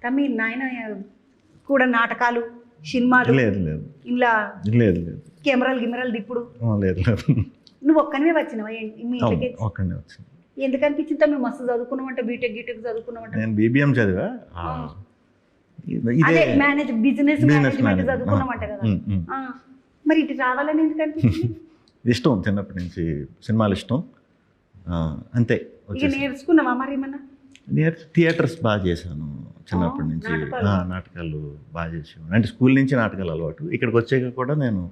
తమ్మి నాయన కూడా నాటకాలు సినిమాలు లేదు లేదు ఇలా లేదు లేదు కెమెరాలు దిప్పుడు లేదు లేదు నువ్వు ఒక్కనివే వచ్చినావా మీ ఇంటికి ఒక్కడే వచ్చింది. ఎందుకు అనిపించింది తమ్మి మస్తు చదువుకున్నామంటే బీటెక్ చదువుకున్నామంటే నేను బీబీఎం చదివా. అదే ఇదే బిజినెస్ మేనేజ్మెంట్ మేనేజ్మెంట్. చదువుకున్నామంట కదా మరి ఇటు రావాలని ఎందుకు అనిపించింది? ఇష్టం, చిన్నప్పటి నుంచి సినిమాలు ఇష్టం అంతే. ఇక నేర్చుకున్నావా మరి ఏమన్నా? నేను థియేటర్స్ బాగా చేశాను చిన్నప్పటి నుంచి. నాటకాలు బాగా చేసాను, అంటే స్కూల్ నుంచి నాటకాలు అలవాటు. ఇక్కడికి వచ్చాక కూడా నేను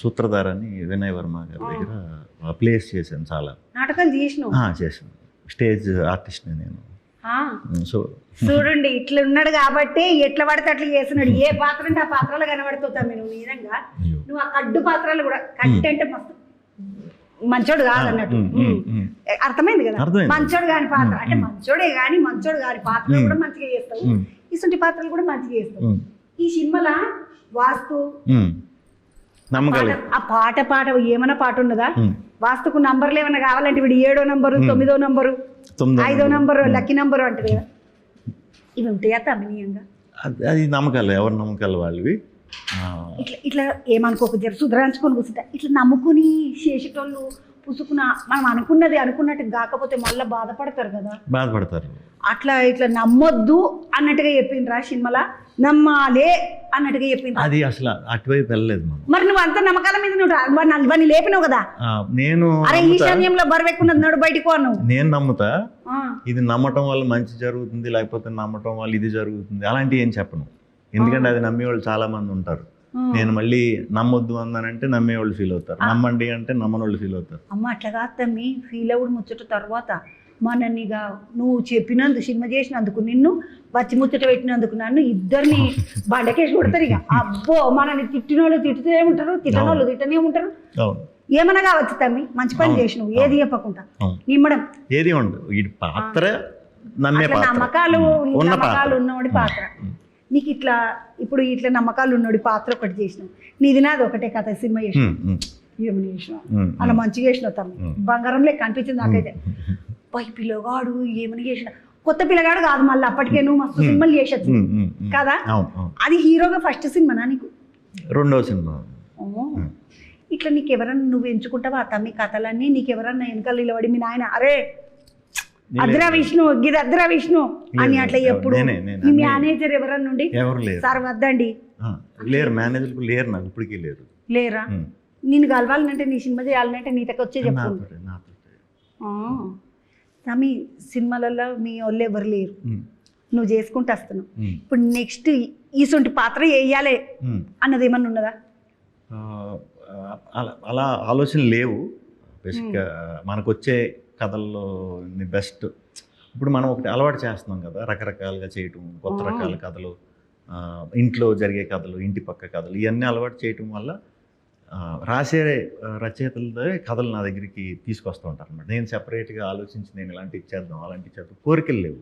సూత్రధార అని వినయ్ వర్మ గారి దగ్గర ప్లేస్ చేశాను. చాలా నాటకాలు చేశాను. స్టేజ్ ఆర్టిస్ట్ని నేను. సో చూడండి ఇట్లా ఉన్నాడు కాబట్టి ఎట్లా పడితే అట్లా చేస్తున్నాడు. ఏ పాత్ర అంటే ఆ పాత్రలో కనబడుతుంటావు నువ్వు. నిజంగా నువ్వు ఆ కడ్డు పాత్రలు కూడా కడ్డు అంటే మస్తు మంచోడు కాదన్నట్టు అర్థమైంది కదా. మంచోడు కాని పాత్ర అంటే మంచోడే కానీ మంచోడు కాని పాత్రలు కూడా మంచిగా చేస్తావు. ఇటువంటి పాత్రలు కూడా మంచిగా చేస్తావు. ఈ సినిమాలో వాస్తు ఆ పాట ఏమైనా పాట ఉన్నదా? వాస్తుకు నంబర్లు ఏమైనా కావాలంటే ఇప్పుడు 7వ నంబరు 9వ నంబరు 5వ నంబరు లక్కీ నంబరు అంటది కదా, ఇవి ఉంటాయా తమిళీయంగా? అది నమ్మకాలు, ఎవరి నమ్మకాలు వాళ్ళవి. ఇట్లా ఇట్లా ఏమనుకోక జర సుధరాంచుకొని కూర్చుంటా ఇట్లా నమ్ముకుని చేసేటోళ్ళు పుసుకున్న మనం అనుకున్నట్టు కాకపోతే మళ్ళీ బాధపడతారు కదా. బాధపడతారు. అట్లా ఇట్లా నమ్మొద్దు అన్నట్టుగా చెప్పిండ్రా సినిమాలా? నమ్మాలే అన్నట్టుగా చెప్పింది. అది అసలు అటువైపు వెళ్ళలేదు. మరి నువ్వు అంత నమ్మకాల మీద నువ్వు లేపినావు కదా. నేను అరే ఈ సమయంలో బరువెక్కున్నది నడు బయటకు అన్నావు. నేను నమ్ముతా ఇది నమ్మటం వల్ల మంచి జరుగుతుంది, లేకపోతే నమ్మటం వల్ల ఇది జరుగుతుంది అలాంటివి ఏం చెప్పను. ఎందుకంటే అది నమ్మేవాళ్ళు చాలా మంది ఉంటారు. నేను మళ్ళీ నమ్మొద్దు అన్నానంటే నమ్మేవాళ్ళు ఫీల్ అవుతారు, నమ్మండి అంటే నమ్మనోళ్ళు ఫీల్ అవుతారు. అమ్మ అట్లా కాదు తమ్మి, ఫీల్ అవ్వడు ముచ్చట తర్వాత మననిగా నువ్వు చెప్పినందుకు సినిమా చేసినందుకు నిన్ను వచ్చి ముచ్చట పెట్టినందుకు నన్ను ఇద్దరిని బండకేసి కొడతారు. ఇక అబ్బో మనని తిట్టినోళ్ళు తిట్టుతూనే ఉంటారు, తిట్టనోళ్ళు తిట్టనే ఉంటారు. ఏమన్నా కావచ్చు తమ్మి, మంచి పని చేసినావు ఏది చెప్పకుండా నిమ్మడం ఏది ఉండదు. ఈ పాత్ర నమ్మకాలు ఉన్నవాడి పాత్ర. నీకు ఇట్లా ఇప్పుడు ఇట్లా నమ్మకాలు ఉన్నోడి పాత్ర ఒకటి చేసినావు. నీది నాది ఒకటే కథ సినిమా చేసినావు. ఏమని చేసినావు అలా మంచిగా చేసినావు తమ్మి, బంగారం లెక్క అనిపించింది నాకైతే. పై పిల్లగాడు ఏమని చేసిన కొత్త పిల్లగాడు కాదు, మళ్ళీ అప్పటికే నువ్వు మస్తు సినిమాలు చేసొచ్చు కదా. అది హీరోగా ఫస్ట్ సినిమానా నీకు? 2వ సినిమా. ఇట్లా నీకు ఎవరన్నా నువ్వు ఎంచుకుంటావా తమ్మి కథలన్నీ? నీకు ఎవరన్నా వెనకాల నిలబడి మీ నాయన అరే అద్రా విష్ణు గిది అద్రా విష్ణు అని అట్లా ఎప్పుడు మీ మేనేజర్ ఎవరన్నా నుండి సార్ వద్దండి లేరు, మేనేజర్ లేరు, నాకు ఇప్పటికీ లేరా? నేను కలవాలంటే నీ సినిమా చేయాలంటే నీ దగ్గర వచ్చే చెప్పు తమ్మి. సినిమాలలో మీ వాళ్ళు ఎవరు లేరు, నువ్వు చేసుకుంటూ వస్తున్నావు. ఇప్పుడు నెక్స్ట్ ఈసొంటి పాత్ర వేయాలి అన్నది ఏమన్నా ఉన్నదా? అలా ఆలోచన లేవు. బేసిక్గా మనకు వచ్చే కథల్లో బెస్ట్. ఇప్పుడు మనం ఒకటి అలవాటు చేస్తున్నాం కదా, రకరకాలుగా చేయటం, కొత్త రకాల కథలు, ఇంట్లో జరిగే కథలు, ఇంటి పక్క కథలు, ఇవన్నీ అలవాటు చేయటం వల్ల రాసే రచయితలతో కథలు నా దగ్గరికి తీసుకొస్తూ ఉంటారు అన్నమాట. నేను సెపరేట్గా ఆలోచించి నేను ఇలాంటివి చేద్దాం అలాంటివి చేద్దాం కోరికలు లేవు.